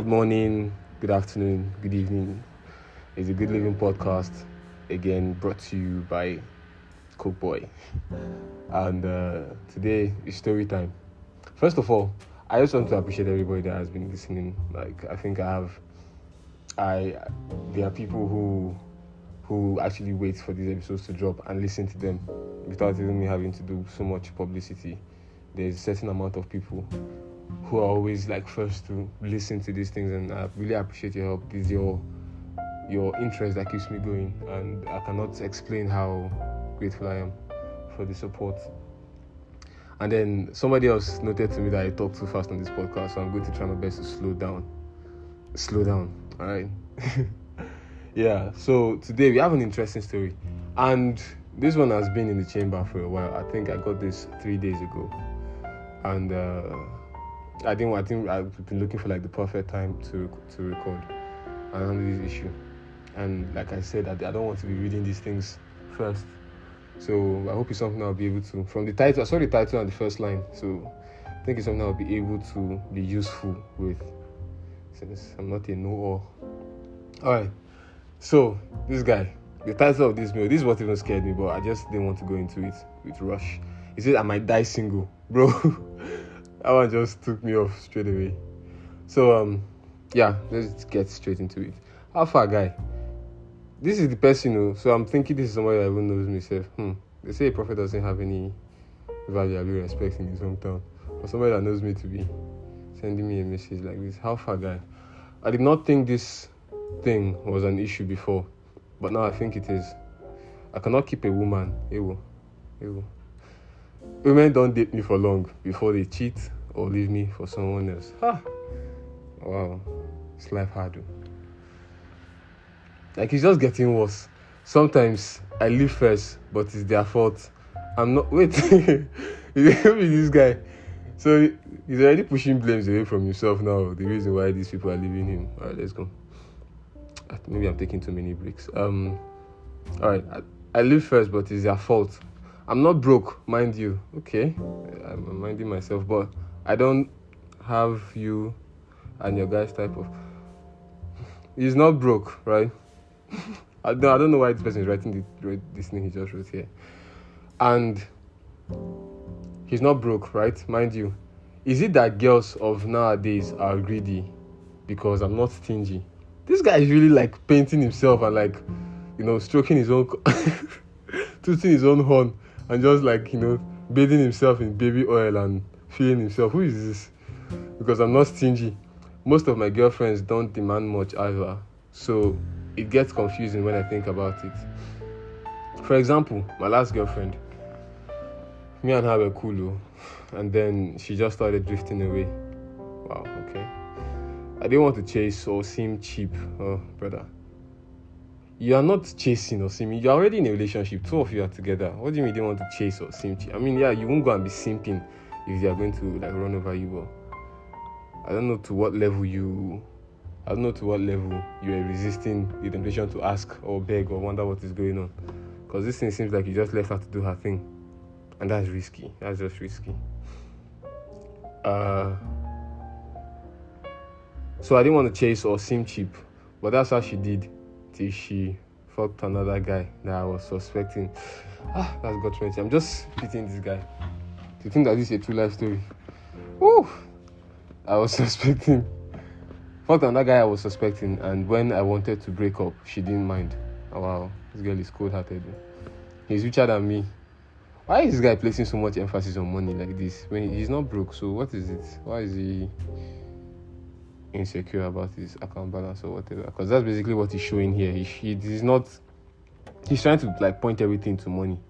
Good morning, good afternoon, good evening. It's a Good Living podcast, again brought to you by Coke Boy. And today is story time. First of all, I just want to appreciate everybody that has been listening. I think there are people who actually wait for these episodes to drop and listen to them without even me having to do so much publicity. There's a certain amount of people who are always first to listen to these things, and I really appreciate your help. It's your interest that keeps me going, and I cannot explain how grateful I am for the support. And then somebody else noted to me that I talk too fast on this podcast, so I'm going to try my best to slow down. All right. Yeah, so today we have an interesting story, and this one has been in the chamber for a while. I think I got this 3 days ago, and I think I've been looking for the perfect time to record and handle this issue. And like I said, I don't want to be reading these things first, so I hope it's something I'll be able to. From the title, I saw the title and the first line, so I think it's something I'll be able to be useful with, since I'm not a know-all. Alright, so this guy, the title of this mail, this is what even scared me, but I just didn't want to go into it with rush. He said I might die single, bro. That one just took me off straight away. So yeah, let's get straight into it. How far, guy? This is the person, so I'm thinking this is somebody that even knows myself. They say a prophet doesn't have any value or respect in his hometown. For somebody that knows me to be sending me a message like this. How far, guy? I did not think this thing was an issue before, but now I think it is. I cannot keep a woman. Ewo. Women don't date me for long before they cheat or leave me for someone else. Wow, it's life hard. It's just getting worse. Sometimes I leave first, but it's their fault. I'm not. Wait, this guy. So he's already pushing blames away from himself now. The reason why these people are leaving him. All right, let's go. Maybe I'm taking too many breaks. All right, I leave first, but it's their fault. I'm not broke, mind you. Okay, I'm minding myself, but I don't have you and your guys type of. He's not broke, right? I don't know why this person is writing this thing he just wrote here. And he's not broke, right? Mind you. Is it that girls of nowadays are greedy because I'm not stingy? This guy is really painting himself and stroking his own, tooting his own horn, and just bathing himself in baby oil and feeling himself. Who is this? Because I'm not stingy. Most of my girlfriends don't demand much either, so it gets confusing when I think about it. For example, my last girlfriend, me and her were cool, and then she just started drifting away. Wow, okay. I didn't want to chase or seem cheap. Oh, brother. You are not chasing or seeming. You're already in a relationship. Two of you are together. What do you mean you don't want to chase or seem cheap? I mean, yeah, you won't go and be simping if they are going to run over you. But I don't know to what level you are resisting the temptation to ask or beg or wonder what is going on. Because this thing seems like you just left her to do her thing. And that's risky. That's just risky. So I didn't want to chase or seem cheap. But that's how she did. Till she fucked another guy that I was suspecting. That's got 20. I'm just pitying this guy to think that this is a true life story. Woo! I was suspecting. Fucked another guy I was suspecting, and when I wanted to break up, she didn't mind. Oh, wow, this girl is cold-hearted. He's richer than me. Why is this guy placing so much emphasis on money like this when he's not broke? So what is it? Why is he insecure about his account balance or whatever? Because that's basically what he's showing here. He's trying to point everything to money.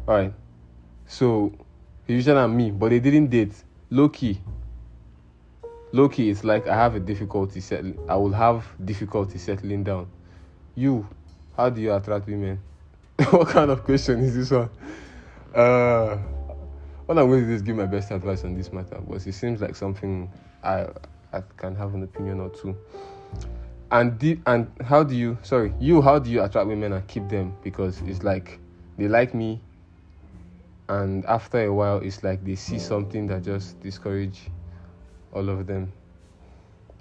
All right, so he's richer than me, but they didn't date. Low-key, it's I will have difficulty settling down. You, how do you attract women? What kind of question is this one? What I'm going to do is give my best advice on this matter, because it seems like something I can have an opinion or two. And how do you attract women and keep them? Because it's they like me, and after a while it's they see something that just discourage all of them.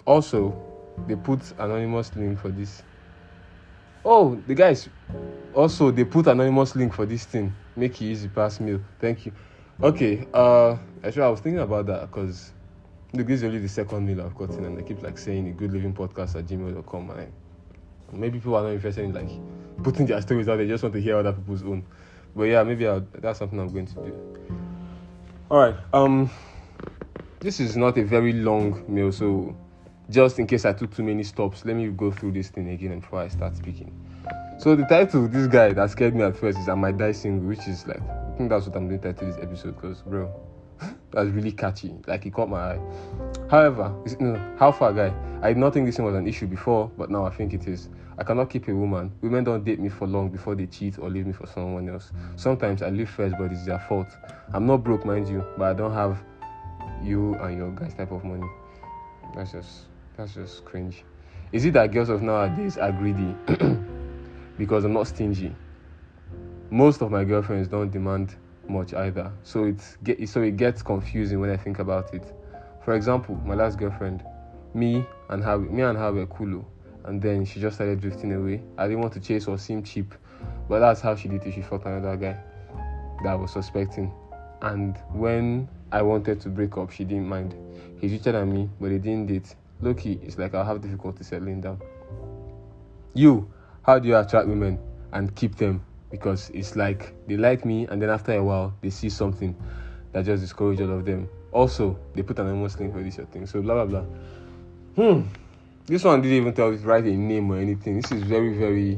Also, they put anonymous link for this. Oh, the guys. Also, they put anonymous link for this thing. Make it easy pass meal. Thank you. Okay. Actually, I was thinking about that because look, this is only the second meal I've gotten, and I keep like saying a good living podcast at gmail.com, and maybe people are not interested in like putting their stories out. They just want to hear other people's own. But yeah, maybe that's something I'm going to do. All right. This is not a very long meal, so just in case I took too many stops, let me go through this thing again before I start speaking. So the title of this guy that scared me at first is "I Might Die Single," which is like, I think that's what I'm going to title this episode because, bro, that's really catchy. Like, it caught my eye. However, how far, guy? I did not think this thing was an issue before, but now I think it is. I cannot keep a woman. Women don't date me for long before they cheat or leave me for someone else. Sometimes I leave first, but it's their fault. I'm not broke, mind you, but I don't have you and your guys type of money. That's just cringe. Is it that girls of nowadays are greedy? Because I'm not stingy. Most of my girlfriends don't demand much either, so it gets confusing when I think about it. For example, my last girlfriend, me and her were cool, and then she just started drifting away. I didn't want to chase or seem cheap, but that's how she did it. She fought another guy that I was suspecting, and when I wanted to break up, she didn't mind. He's richer than me, but they didn't date. Low-key, it's like I'll have difficulty settling down. How do you attract women and keep them? Because it's like they like me, and then after a while, they see something that just discourages all of them. Also, they put an anonymous link for this thing. So blah, blah, blah. This one didn't even write a name or anything. This is very, very...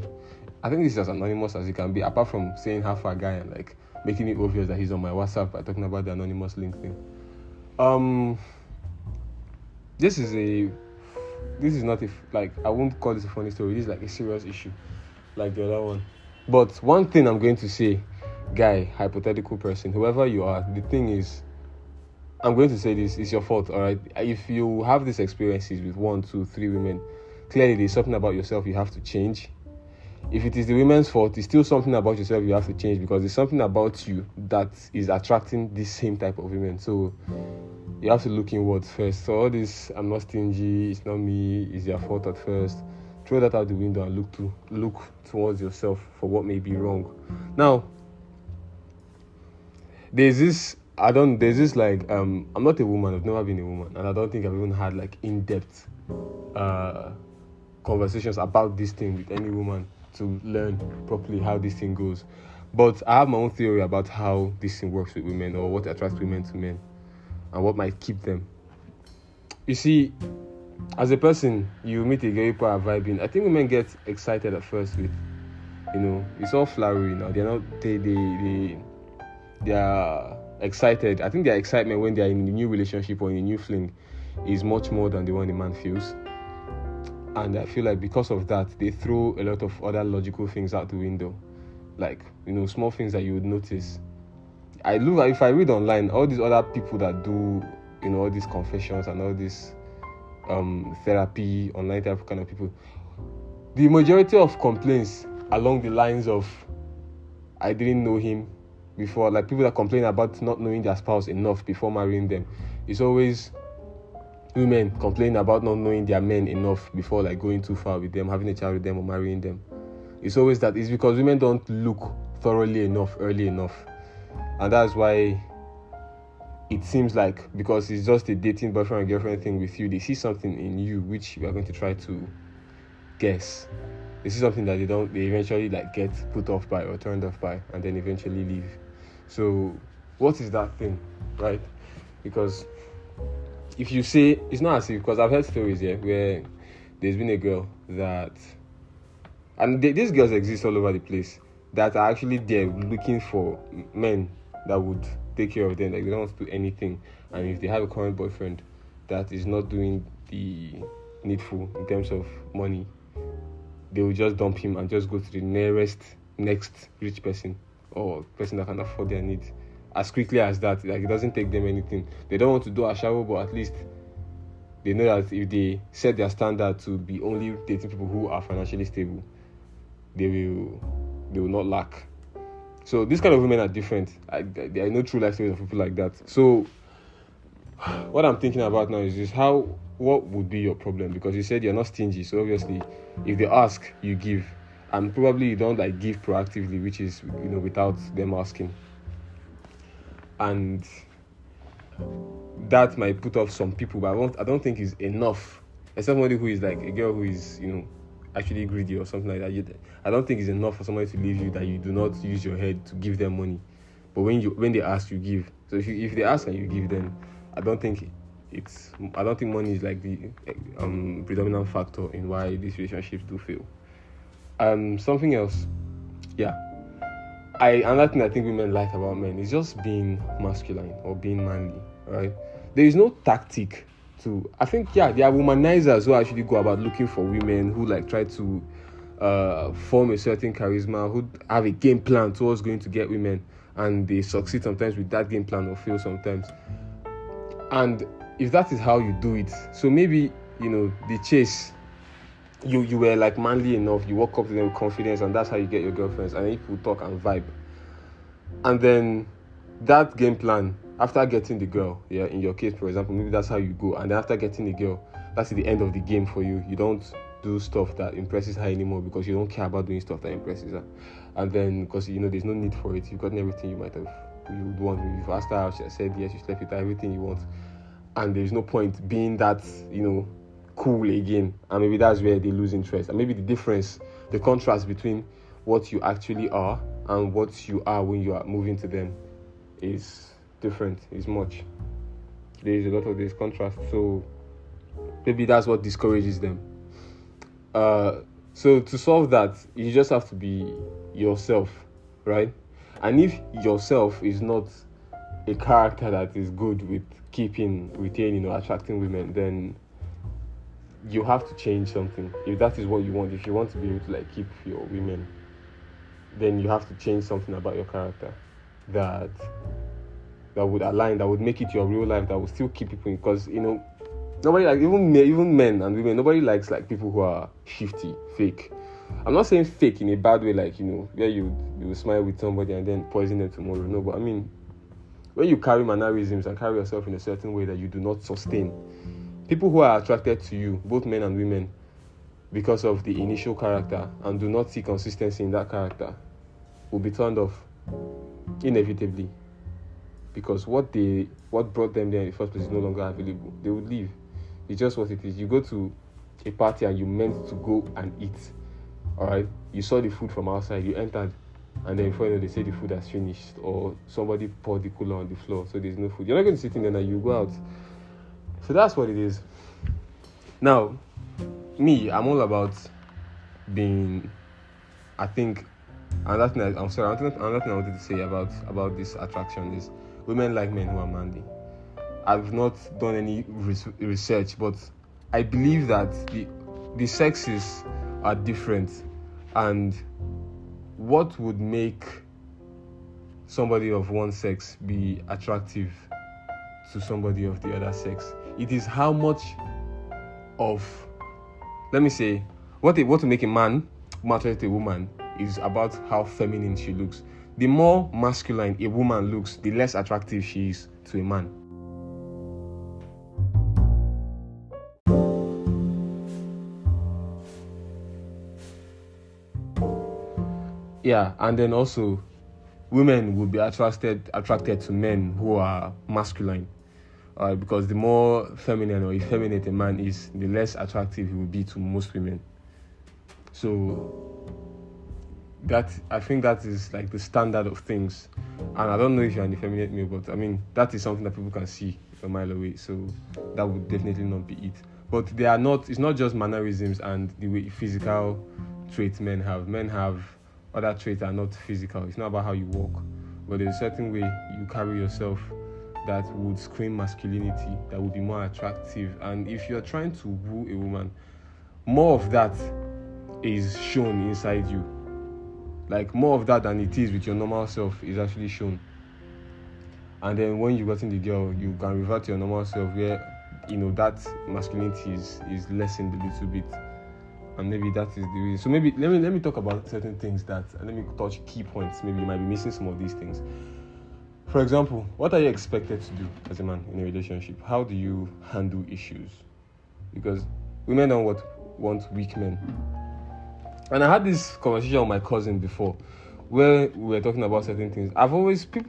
I think this is as anonymous as it can be, apart from saying half a guy and like making it obvious that he's on my WhatsApp by talking about the anonymous link thing. This is not I won't call this a funny story. This is like a serious issue, like the other one. But one thing I'm going to say, guy, hypothetical person, whoever you are, the thing is, I'm going to say this, it's your fault, all right? If you have these experiences with 1, 2, 3 women, clearly there's something about yourself you have to change. If it is the women's fault, it's still something about yourself you have to change, because there's something about you that is attracting this same type of women. So you have to look inwards first. So all this, I'm not stingy, it's not me, it's their fault at first. Throw that out the window and look towards yourself for what may be wrong. Now, I'm not a woman, I've never been a woman, and I don't think I've even had like in-depth conversations about this thing with any woman to learn properly how this thing goes. But I have my own theory about how this thing works with women, or what attracts women to men, and what might keep them. You see, as a person, you meet a girl, people are vibing. I think women get excited at first with, it's all flowery now. They are excited. I think their excitement when they are in a new relationship or in a new fling is much more than the one the man feels. And I feel like because of that, they throw a lot of other logical things out the window. Like, small things that you would notice. If I read online, all these other people that do, all these confessions and all this therapy, online therapy kind of people, the majority of complaints along the lines of, I didn't know him before, like people that complain about not knowing their spouse enough before marrying them, it's always women complaining about not knowing their men enough before like going too far with them, having a child with them, or marrying them. It's always that. It's because women don't look thoroughly enough early enough, and that's why it seems like, because it's just a dating boyfriend and girlfriend thing with you, they see something in you which we are going to try to guess. They see something that they eventually like get put off by or turned off by, and then eventually leave. So what is that thing, right? Because if you say, it's not as if, because I've heard stories here where there's been a girl that, and these girls exist all over the place, that are actually there looking for men that would take care of them. Like, they don't want to do anything, and if they have a current boyfriend that is not doing the needful in terms of money, they will just dump him and just go to the next rich person, or person that can afford their needs as quickly as that. Like, it doesn't take them anything. They don't want to do a shower, but at least they know that if they set their standard to be only dating people who are financially stable, they will not lack. So these kind of women are different. There are no true life stories of people like that. So what I'm thinking about now is just how what would be your problem? Because you said you're not stingy, so obviously, if they ask, you give, and probably you don't like give proactively, which is without them asking, and that might put off some people. But I don't think it's enough. As somebody who is like a girl who is actually greedy or something like that, I don't think it's enough for somebody to leave you that you do not use your head to give them money. But when they ask, you give. So if they ask and you give, then I don't think money is like the predominant factor in why these relationships do fail. Something else, yeah. Another thing I think women like about men is just being masculine or being manly, right? There is no tactic to. I think there are womanizers who actually go about looking for women who like try to form a certain charisma, who have a game plan towards going to get women, and they succeed sometimes with that game plan or fail sometimes. And if that is how you do it, so maybe the chase, you were like manly enough, you walk up to them with confidence, and that's how you get your girlfriends, and then you talk and vibe. And then that game plan, after getting the girl, in your case, for example, maybe that's how you go, and then after getting the girl, that's the end of the game for you. You don't do stuff that impresses her anymore because you don't care about doing stuff that impresses her. And then because there's no need for it, you've gotten everything you would want. You've asked her out, she said yes, you slept with her, everything you want, and there's no point being that cool again. And maybe that's where they lose interest. And maybe the contrast between what you actually are and what you are when you are moving to them is different, is much. There is a lot of this contrast, so maybe that's what discourages them. So to solve that, you just have to be yourself, right? And if yourself is not a character that is good with retaining or attracting women, then you have to change something. If that is what you want, if you want to be able to like keep your women, then you have to change something about your character that would align, that would make it your real life, that would still keep people in. Because nobody like even men and women, nobody likes like people who are shifty, fake. I'm not saying fake in a bad way, like where you smile with somebody and then poison them tomorrow. No, but I mean, when you carry mannerisms and carry yourself in a certain way that you do not sustain, people who are attracted to you, both men and women, because of the initial character and do not see consistency in that character, will be turned off inevitably. Because what brought them there in the first place is no longer available. They would leave. It's just what it is. You go to a party and you meant to go and eat. Alright? You saw the food from outside, you entered, and then before they say the food has finished, or somebody poured the cooler on the floor, so there's no food. You're not going to sit in there and you go out. So that's what it is. Now, I'm all about being, I think, another thing I wanted to say about this attraction is women like men who are manly. I've not done any research, but I believe that the sexes are different, and what would make somebody of one sex be attractive to somebody of the other sex, it is how much of, let me say, what to make a man attracted to a woman is about how feminine she looks. The more masculine a woman looks, the less attractive she is to a man. Yeah, and then also, women will be attracted to men who are masculine. Because the more feminine or effeminate a man is, the less attractive he will be to most women. So I think that is like the standard of things. And I don't know if you're an effeminate male, but I mean, that is something that people can see a mile away. So that would definitely not be it. But it's not just mannerisms and the way physical traits men have. Men have other traits that are not physical. It's not about how you walk, but there's a certain way you carry yourself that would scream masculinity, that would be more attractive. And if you're trying to woo a woman, more of that is shown inside you. Like more of that than it is with your normal self is actually shown. And then when you got in the girl, you can revert to your normal self where that masculinity is lessened a little bit. And maybe that is the reason. So maybe let me talk about certain things let me touch key points. Maybe you might be missing some of these things. For example, what are you expected to do as a man in a relationship? How do you handle issues? because women don't want weak men. And I had this conversation with my cousin before, where we were talking about certain things.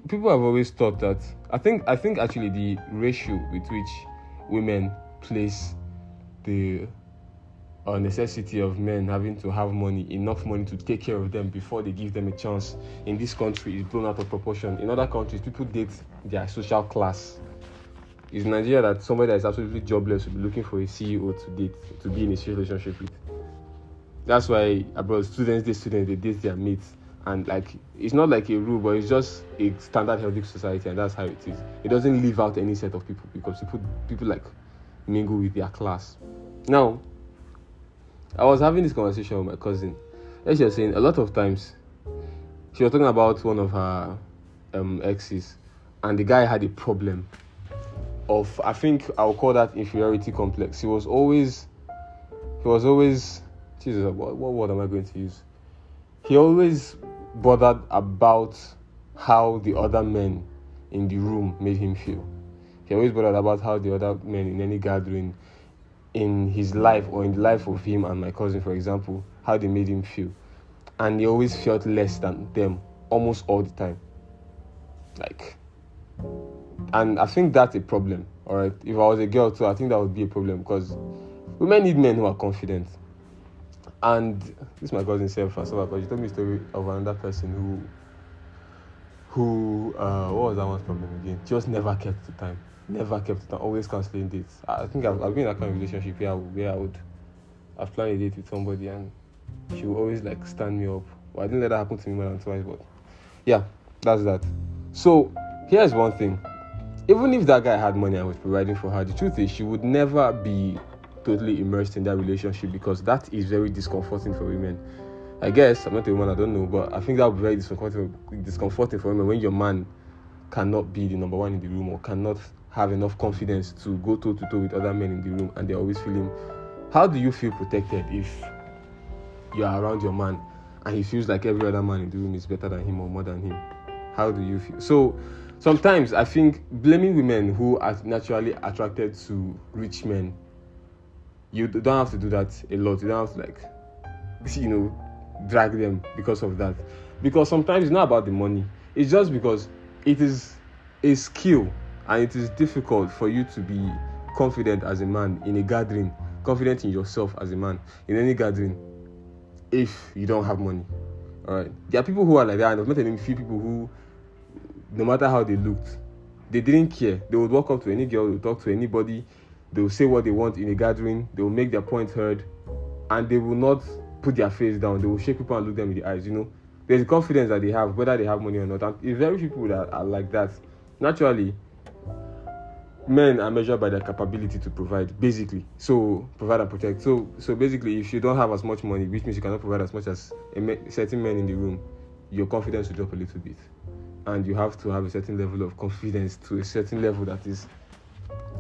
People have always thought that I think actually the ratio with which women place the necessity of men having to have enough money to take care of them before they give them a chance in this country is blown out of proportion. In other countries, people date their social class. It's in Nigeria that somebody that is absolutely jobless will be looking for a CEO to date, to be in a serious relationship with. That's why abroad, students, they date their mates. And like, it's not like a rule, but it's just a standard healthy society, and that's how it is. It doesn't leave out any set of people because people like mingle with their class. Now, I was having this conversation with my cousin. As she was saying, a lot of times, she was talking about one of her exes, and the guy had a problem of, I think I'll call that inferiority complex. He was always, Jesus, what word am I going to use? He always bothered about how the other men in the room made him feel. He always bothered about how the other men in any gathering in his life or in the life of him and my cousin, for example, how they made him feel. And he always felt less than them almost all the time. And I think that's a problem, all right? If I was a girl too, I think that would be a problem because women need men who are confident. And this is my cousin self, because she told me a story of another person who what was that one's problem again? Just never kept the time, always cancelling dates. I think I've been in that kind of relationship where I've planned a date with somebody and she would always like stand me up. Well, I didn't let that happen to me more than twice, but yeah, that's that. So here's one thing. Even if that guy had money and was providing for her, the truth is she would never be totally immersed in that relationship because that is very discomforting for women. I guess, I'm not a woman, I don't know, but I think that would be very discomforting for women when your man cannot be the number one in the room or cannot have enough confidence to go toe-to-toe with other men in the room and they're always feeling... How do you feel protected if you're around your man and he feels like every other man in the room is better than him or more than him? How do you feel? So sometimes I think blaming women who are naturally attracted to rich men, you don't have to do that a lot. You don't have to drag them because of that. Because sometimes it's not about the money. It's just because it is a skill and it is difficult for you to be confident as a man in a gathering, confident in yourself as a man in any gathering if you don't have money. All right. There are people who are like that, and I've met a few people who, no matter how they looked, they didn't care. They would walk up to any girl, they would talk to anybody, they will say what they want in a gathering, they will make their point heard, and they will not put their face down. They will shake people and look them in the eyes, There's a confidence that they have, whether they have money or not. And it's very few people that are like that. Naturally, men are measured by their capability to provide, basically. So, provide and protect. So basically, if you don't have as much money, which means you cannot provide as much as certain men in the room, your confidence will drop a little bit. And you have to have a certain level of confidence to a certain level that is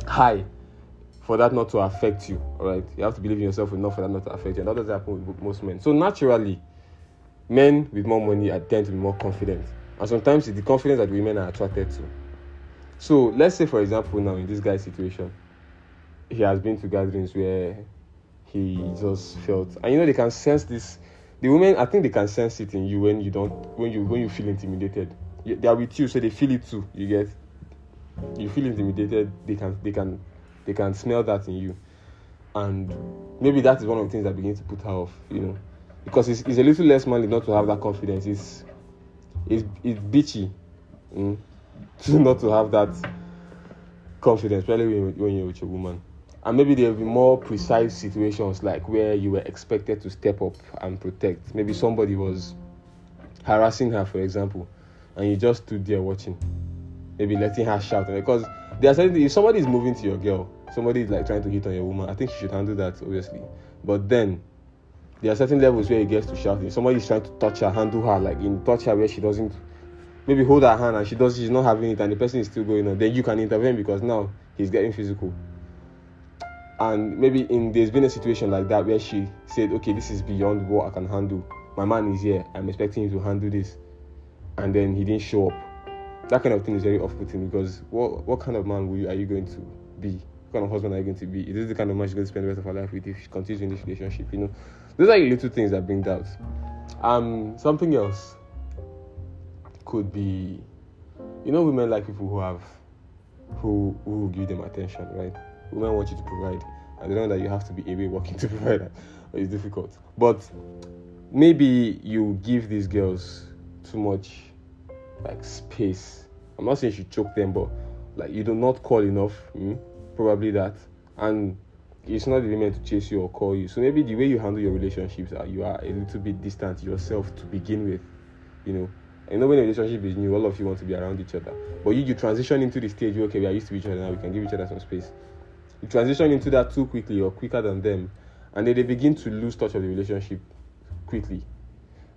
high for that not to affect you, all right? You have to believe in yourself enough for that not to affect you. And that doesn't happen with most men. So naturally, men with more money tend to be more confident. And sometimes it's the confidence that women are attracted to. So let's say, for example, now in this guy's situation, he has been to gatherings where he just felt, and they can sense this. The women, I think they can sense it in you when you feel intimidated. They are with you, so they feel it too. You feel intimidated. They can smell that in you, and maybe that is one of the things that begins to put her off. Because it's a little less manly not to have that confidence. It's bitchy. Not to have that confidence, especially when you're with a woman. And maybe there will be more precise situations like where you were expected to step up and protect. Maybe somebody was harassing her, for example, and you just stood there watching, maybe letting her shout. Because there are certain, if somebody is moving to your girl, somebody is like trying to hit on your woman, I think you should handle that, obviously. But then there are certain levels where it gets to shouting. Somebody is trying to touch her, handle her, touch her where she doesn't. Maybe hold her hand and she's not having it and the person is still going on. Then you can intervene because now he's getting physical. And maybe there's been a situation like that where she said, okay, this is beyond what I can handle. My man is here. I'm expecting him to handle this. And then he didn't show up. That kind of thing is very off-putting because what kind of man are you going to be What kind of husband are you going to be? Is this the kind of man she's going to spend the rest of her life with if she continues in this relationship? Those are the little things that bring doubts. Something else could be, women like people who give them attention, right? Women want you to provide, and they know that you have to be away working to provide that. It's difficult. But maybe you give these girls too much space. I'm not saying you should choke them, but you do not call enough. Probably that. And it's not really meant to chase you or call you. So maybe the way you handle your relationships you are a little bit distant yourself to begin with. When a relationship is new, all of you want to be around each other. But you transition into the stage where, okay, we are used to each other now, we can give each other some space. You transition into that too quickly or quicker than them, and then they begin to lose touch of the relationship quickly.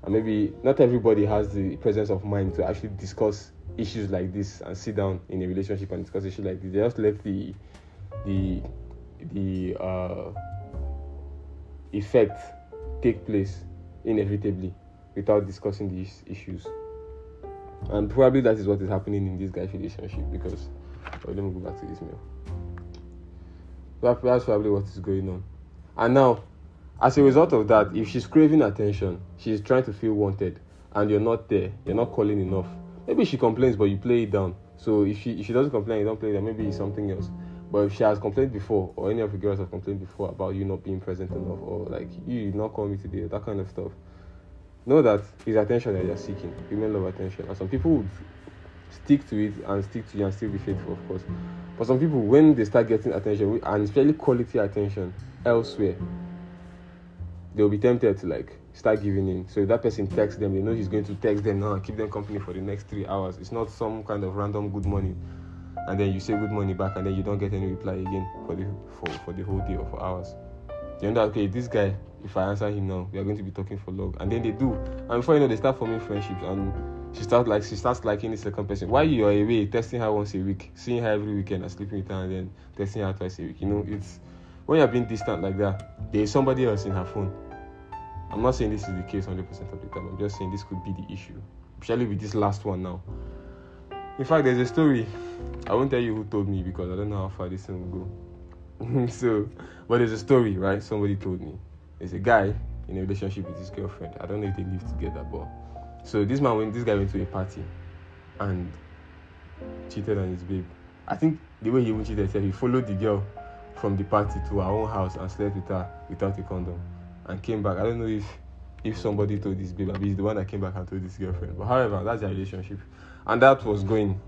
And maybe not everybody has the presence of mind to actually discuss issues like this and sit down in a relationship and discuss issues like this. They just let the effect take place inevitably without discussing these issues. And probably that is what is happening in this guy's relationship because, let me go back to this mail. That's probably what is going on. And now, as a result of that, if she's craving attention, she's trying to feel wanted, and you're not there, you're not calling enough. Maybe she complains, but you play it down. So if she doesn't complain, you don't play it down, maybe it's something else. But if she has complained before, or any of the girls have complained before about you not being present enough, or you not call me today, that kind of stuff, know that it's attention that you're seeking. Women love attention. And some people would stick to it and stick to you and still be faithful, of course. But some people, when they start getting attention, and especially quality attention elsewhere, they'll be tempted to start giving in. So if that person texts them, they know he's going to text them now and keep them company for the next 3 hours. It's not some kind of random good morning, and then you say good morning back, and then you don't get any reply again for the whole day or for hours. You know that, okay, this guy, if I answer him now, we are going to be talking for long. And then they do. And before you know, they start forming friendships, and she starts liking the second person. While you are away, texting her once a week, seeing her every weekend and sleeping with her, and then texting her twice a week. It's when you're being distant like that, there is somebody else in her phone. I'm not saying this is the case 100% of the time. I'm just saying this could be the issue, especially with this last one now. In fact, there's a story. I won't tell you who told me because I don't know how far this thing will go. But there's a story, right? Somebody told me. There's a guy in a relationship with his girlfriend. I don't know if they live together, but so this guy went to a party and cheated on his babe. I think the way he even cheated, he followed the girl from the party to her own house and slept with her without a condom and came back. I don't know if somebody told this babe, maybe he's the one that came back and told his girlfriend. But however, that's their relationship. And that was going.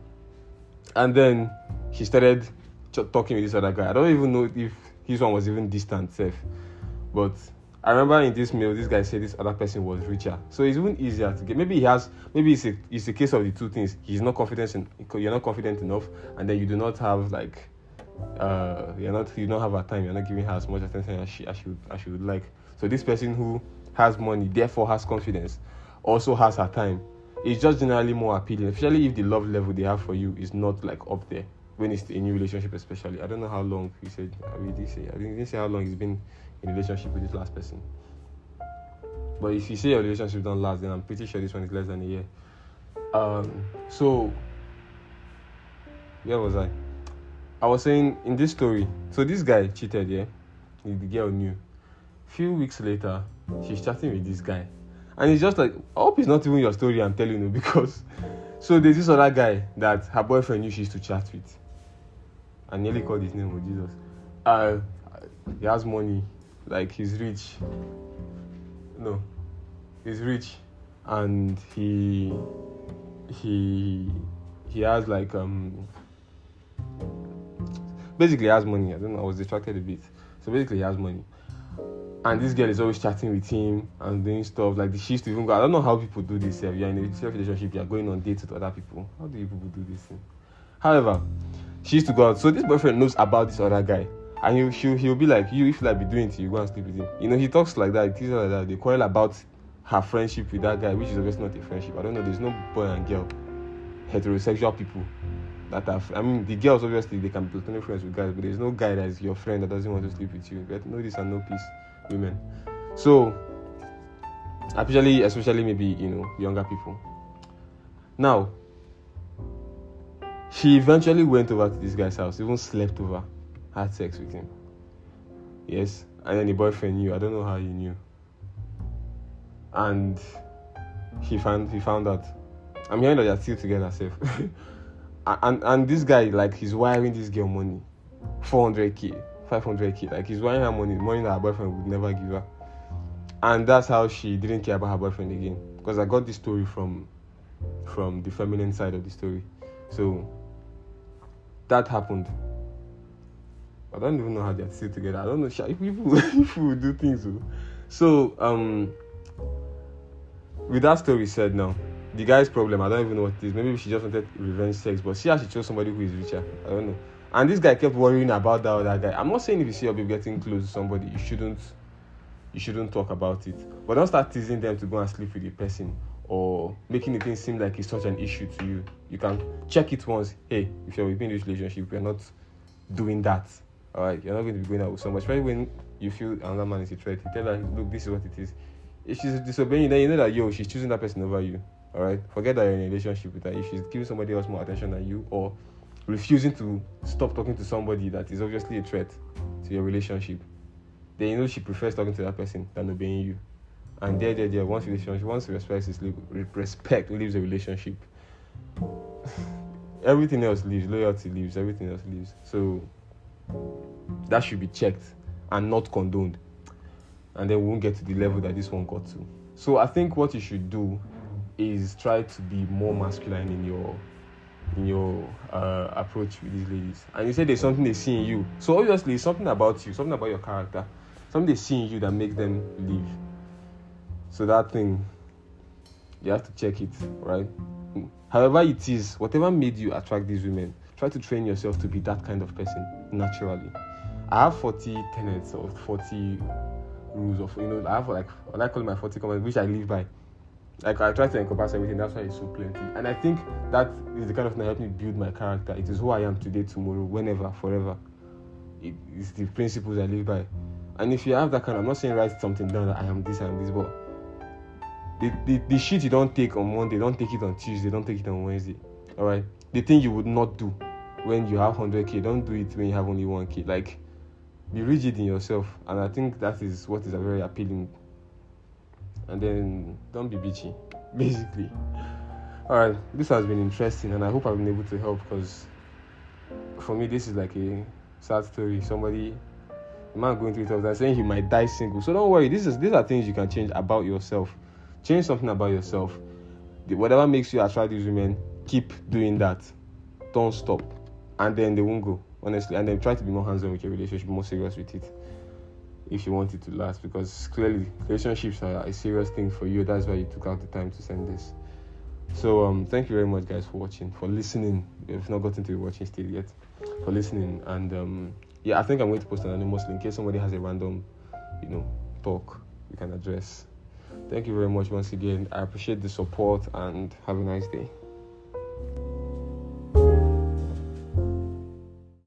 And then she started talking with this other guy. I don't even know if his one was even distant safe. But I remember in this mail, this guy said this other person was richer. So it's even easier to get. Maybe it's a case of the two things. You're not confident enough, and then you do not have you don't have her time. You're not giving her as much attention as she would like. So this person who has money, therefore has confidence, also has her time. It's just generally more appealing, especially if the love level they have for you is not up there. When it's a new relationship, especially. I don't know how long he said. I didn't say how long he's been in a relationship with this last person. But if you say your relationship don't last, then I'm pretty sure this one is less than a year. So where was I? I was saying in this story. So this guy cheated, yeah. The girl knew. Few weeks later, she's chatting with this guy, and it's just I hope it's not even your story I'm telling you, because so there's this other guy that her boyfriend knew she used to chat with. I nearly called his name with Jesus. He has money, he's rich. No, he's rich, and he has basically he has money. I don't know. I was distracted a bit. So basically, he has money, and this girl is always chatting with him and doing stuff she used to even go. I don't know how people do this. You're in a relationship. You're going on dates with other people. How do you people do this thing? However, she used to go out. So this boyfriend knows about this other guy. And he'll be like, if you be doing it, you go and sleep with him. He talks like that, he teases like that. They quarrel about her friendship with that guy, which is obviously not a friendship. I don't know, there's no boy and girl, heterosexual people that have, the girls obviously, they can be platonic friends with guys, but there's no guy that is your friend that doesn't want to sleep with you. But no this and no peace, women. So, especially maybe, younger people. Now, she eventually went over to this guy's house, even slept over. had sex with him. Yes, and then the boyfriend knew. I don't know how he knew. And he found out. I'm hearing that they're still together, safe. and this guy, like, he's wiring this girl money, 400k, 500k. Like, he's wiring her money that her boyfriend would never give her. And that's how she didn't care about her boyfriend again. Because I got this story from the feminine side of the story. So that happened. I don't even know how they're still together. I don't know people do things. So with that story said now, the guy's problem, I don't even know what it is. Maybe she just wanted revenge sex, but see how she chose somebody who is richer. I don't know. And this guy kept worrying about that other guy. I'm not saying if you see your baby getting close to somebody, you shouldn't talk about it. But don't start teasing them to go and sleep with the person or making the thing seem like it's such an issue to you. You can check it once. Hey, if you're within this relationship, you're not doing that. Alright, you're not going to be going out with someone. Especially when you feel another man is a threat. You tell her, look, this is what it is. If she's disobeying you, then you know that she's choosing that person over you. Alright? Forget that you're in a relationship with her. If she's giving somebody else more attention than you, or refusing to stop talking to somebody that is obviously a threat to your relationship, then you know she prefers talking to that person than obeying you. And once respect leaves a relationship, everything else leaves, loyalty leaves, everything else leaves. So that should be checked and not condoned. And then we won't get to the level that this one got to. So I think what you should do is try to be more masculine in your approach with these ladies. And you said there's something they see in you. So obviously it's something about you, something about your character, something they see in you that makes them leave. So that thing, you have to check it, right? However it is, whatever made you attract these women, try to train yourself to be that kind of person naturally. I have 40 tenets or 40 rules of, I have I like calling my 40 comments, which I live by. Like, I try to encompass everything, that's why it's so plenty. And I think that is the kind of thing that helped me build my character. It is who I am today, tomorrow, whenever, forever. It's the principles I live by. And if you have that kind of, I'm not saying write something down that I am this, but the shit you don't take on Monday, don't take it on Tuesday, don't take it on Wednesday. Alright? The thing you would not do when you have 100k, don't do it when you have only 1k. Like, be rigid in yourself. And I think that is what is a very appealing. And then don't be bitchy, basically. Alright, this has been interesting, and I hope I've been able to help, because for me this is like a sad story. A man going through it, saying he might die single. So don't worry, these are things you can change about yourself. Change something about yourself. Whatever makes you attract these women, keep doing that. Don't stop. And then they won't go, honestly. And then try to be more hands-on with your relationship, more serious with it, if you want it to last, because clearly relationships are a serious thing for you. That's why you took out the time to send this. So thank you very much, guys, for watching, for listening. If not gotten to the watching stage yet, for listening. And I think I'm going to post an anonymous link in case somebody has a random talk we can address. Thank you very much once again. I appreciate the support, and have a nice day.